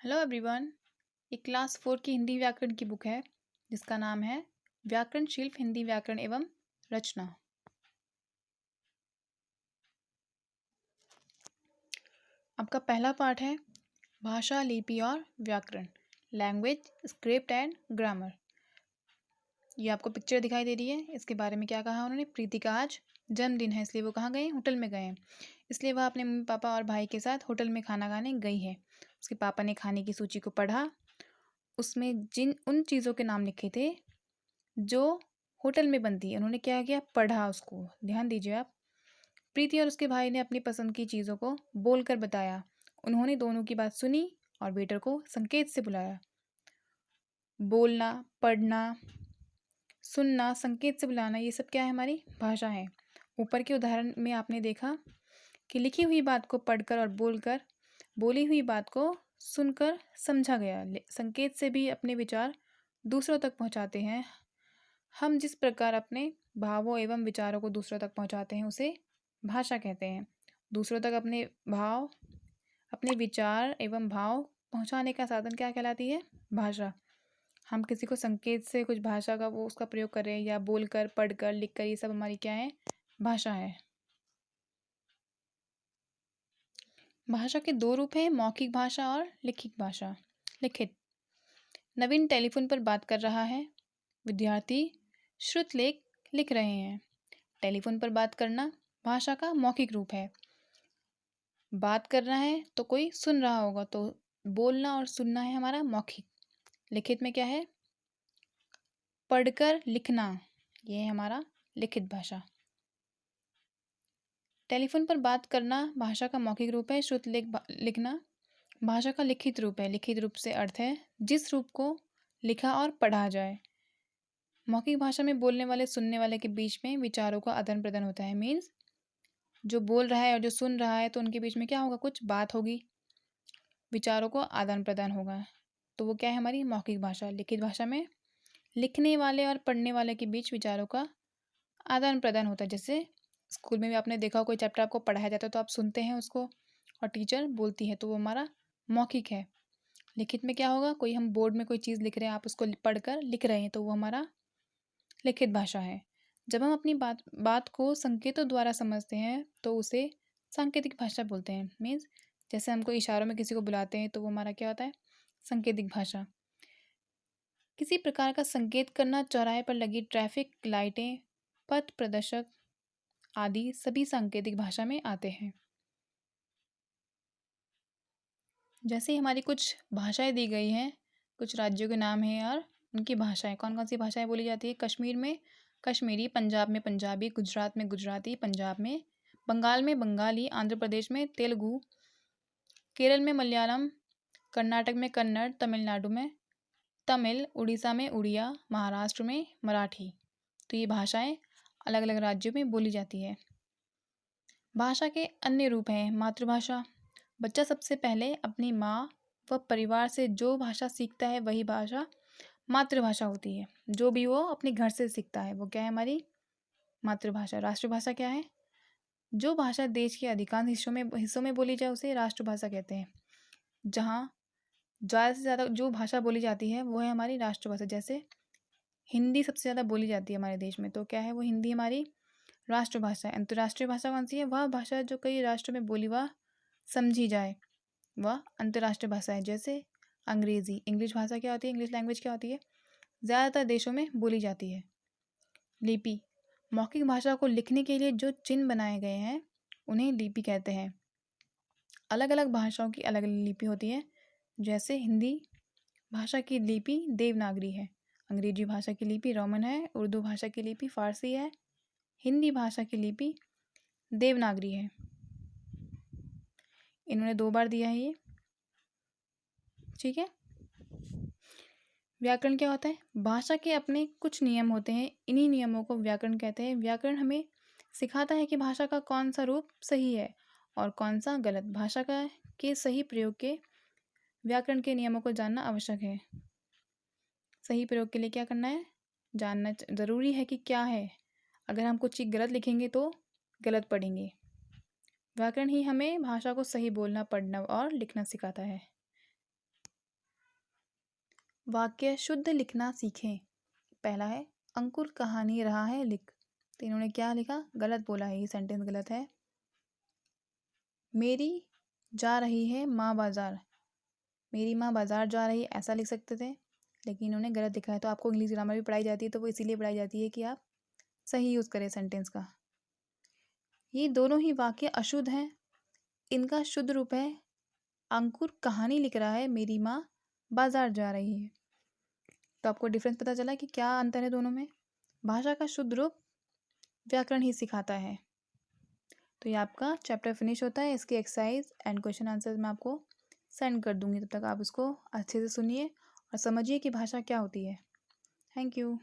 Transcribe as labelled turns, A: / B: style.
A: Hello everyone. ये class 4 की हिंदी व्याकरण की बुक है जिसका नाम है व्याकरण शिल्प हिंदी व्याकरण एवं रचना। आपका पहला पार्ट है भाषा, लिपि और व्याकरण, लैंग्वेज, स्क्रिप्ट एंड ग्रामर। ये आपको पिक्चर दिखाई दे रही है। इसके बारे में क्या कहा उन्होंने? प्रीति का आज जन्मदिन है, इसलिए वो कहाँ गए? होटल में गए हैं। इसलिए वह अपने मम्मी पापा और भाई के साथ होटल में खाना खाने गई है। उसके पापा ने खाने की सूची को पढ़ा, उसमें उन चीज़ों के नाम लिखे थे जो होटल में बनती है। उन्होंने क्या किया? पढ़ा उसको। ध्यान दीजिए आप। प्रीति और उसके भाई ने अपनी पसंद की चीज़ों को बोलकर बताया। उन्होंने दोनों की बात सुनी और वेटर को संकेत से बुलाया। बोलना, पढ़ना, सुनना, संकेत से बुलाना, ये सब क्या है? हमारी भाषा है। ऊपर के उदाहरण में आपने देखा कि लिखी हुई बात को पढ़कर और बोलकर, बोली हुई बात को सुनकर समझा गया। संकेत से भी अपने विचार दूसरों तक पहुंचाते हैं। हम जिस प्रकार अपने भावों एवं विचारों को दूसरों तक पहुंचाते हैं उसे भाषा कहते हैं। दूसरों तक अपने भाव, अपने विचार एवं भाव पहुंचाने का साधन क्या कहलाती है? भाषा। हम किसी को संकेत से कुछ भाषा का वो उसका प्रयोग कर रहे हैं, या बोलकर, पढ़कर, लिखकर, ये सब हमारी क्या है? भाषा है। भाषा के दो रूप हैं, मौखिक भाषा और लिखित भाषा। लिखित। नवीन टेलीफोन पर बात कर रहा है। विद्यार्थी श्रुतलेख लिख रहे हैं। टेलीफोन पर बात करना भाषा का मौखिक रूप है। बात कर रहा है तो कोई सुन रहा होगा, तो बोलना और सुनना है हमारा मौखिक। लिखित में क्या है? पढ़कर लिखना, ये है हमारा लिखित भाषा। टेलीफोन पर बात करना भाषा का मौखिक रूप है। श्रुतलेख लिखना भाषा का लिखित रूप है। लिखित रूप से अर्थ है जिस रूप को लिखा और पढ़ा जाए। मौखिक भाषा में बोलने वाले सुनने वाले के बीच में विचारों का आदान प्रदान होता है। मीन्स जो बोल रहा है और जो सुन रहा है, तो उनके बीच में क्या होगा? कुछ बात होगी, विचारों को आदान प्रदान होगा। तो वो क्या है? हमारी मौखिक भाषा। लिखित भाषा में लिखने वाले और पढ़ने वाले के बीच विचारों का आदान प्रदान होता है। जैसे स्कूल में भी आपने देखा, कोई चैप्टर आपको पढ़ाया जाता है तो आप सुनते हैं उसको और टीचर बोलती है, तो वो हमारा मौखिक है। लिखित में क्या होगा? कोई हम बोर्ड में कोई चीज़ लिख रहे हैं, आप उसको पढ़कर लिख रहे हैं, तो वो हमारा लिखित भाषा है। जब हम अपनी बात को संकेतों द्वारा समझते हैं तो उसे सांकेतिक भाषा बोलते हैं। मीन्स जैसे हमको इशारों में किसी को बुलाते हैं तो वो हमारा क्या होता है? सांकेतिक भाषा। किसी प्रकार का संकेत करना, चौराहे पर लगी ट्रैफिक लाइटें, पथ प्रदर्शक आदि सभी सांकेतिक भाषा में आते हैं। जैसे हमारी कुछ भाषाएं दी गई हैं, कुछ राज्यों के नाम हैं और उनकी भाषाएं। कौन कौन सी भाषाएं बोली जाती है? कश्मीर में कश्मीरी, पंजाब में पंजाबी, गुजरात में गुजराती, पंजाब में बंगाल में बंगाली, आंध्र प्रदेश में तेलुगु, केरल में मलयालम, कर्नाटक में कन्नड़, तमिलनाडु में तमिल, उड़ीसा में उड़िया, महाराष्ट्र में मराठी। तो ये भाषाएं अलग अलग राज्यों में बोली जाती है। भाषा के अन्य रूप हैं मातृभाषा। बच्चा सबसे पहले अपनी माँ व परिवार से जो भाषा सीखता है वही भाषा मातृभाषा होती है। जो भी वो अपने घर से सीखता है वो क्या है? हमारी मातृभाषा। राष्ट्रभाषा क्या है? जो भाषा देश के अधिकांश हिस्सों में बोली जाए उसे राष्ट्रभाषा कहते हैं। जहाँ ज़्यादा से ज़्यादा जो भाषा बोली जाती है वो है हमारी राष्ट्रभाषा। जैसे हिंदी सबसे ज़्यादा बोली जाती है हमारे देश में, तो क्या है? वो हिंदी हमारी राष्ट्रभाषा है। अंतर्राष्ट्रीय भाषा कौन सी है? वह भाषा जो कई राष्ट्रों में बोली व समझी जाए, वह अंतर्राष्ट्रीय भाषा है। जैसे अंग्रेज़ी, इंग्लिश भाषा क्या होती है? इंग्लिश लैंग्वेज क्या होती है? ज़्यादातर देशों में बोली जाती है। लिपि, मौखिक भाषा को लिखने के लिए जो चिन्ह बनाए गए हैं उन्हें लिपि कहते हैं। अलग अलग भाषाओं की अलग अलग लिपि होती है। जैसे हिंदी भाषा की लिपि देवनागरी है, अंग्रेजी भाषा की लिपि रोमन है, उर्दू भाषा की लिपि फारसी है, हिंदी भाषा की लिपि देवनागरी है। इन्होंने 2 बार दिया है ये, ठीक है। व्याकरण क्या होता है? भाषा के अपने कुछ नियम होते हैं, इन्हीं नियमों को व्याकरण कहते हैं। व्याकरण हमें सिखाता है कि भाषा का कौन सा रूप सही है और कौन सा गलत। भाषा का के सही प्रयोग के व्याकरण के नियमों को जानना आवश्यक है। सही प्रयोग के लिए क्या करना है? जानना ज़रूरी है कि क्या है। अगर हम कुछ चीज़ गलत लिखेंगे तो गलत पढ़ेंगे। व्याकरण ही हमें भाषा को सही बोलना, पढ़ना और लिखना सिखाता है। वाक्य शुद्ध लिखना सीखें। पहला है अंकुर कहानी रहा है लिख। तो इन्होंने क्या लिखा, गलत बोला है, ये सेंटेंस गलत है। मेरी जा रही है माँ बाजार, मेरी माँ बाजार जा रही है ऐसा लिख सकते थे, लेकिन इन्होंने गलत लिखा है। तो आपको इंग्लिश ग्रामर भी पढ़ाई जाती है तो वो इसीलिए पढ़ाई जाती है कि आप सही यूज़ करें सेंटेंस का। ये दोनों ही वाक्य अशुद्ध हैं। इनका शुद्ध रूप है अंकुर कहानी लिख रहा है, मेरी माँ बाजार जा रही है। तो आपको डिफरेंस पता चला कि क्या अंतर है दोनों में। भाषा का शुद्ध रूप व्याकरण ही सिखाता है। तो ये आपका चैप्टर फिनिश होता है। इसकी एक्सरसाइज एंड क्वेश्चन आंसर मैं आपको सेंड कर दूंगी, तब तक आप इसको अच्छे से सुनिए और समझिए कि भाषा क्या होती है। Thank you.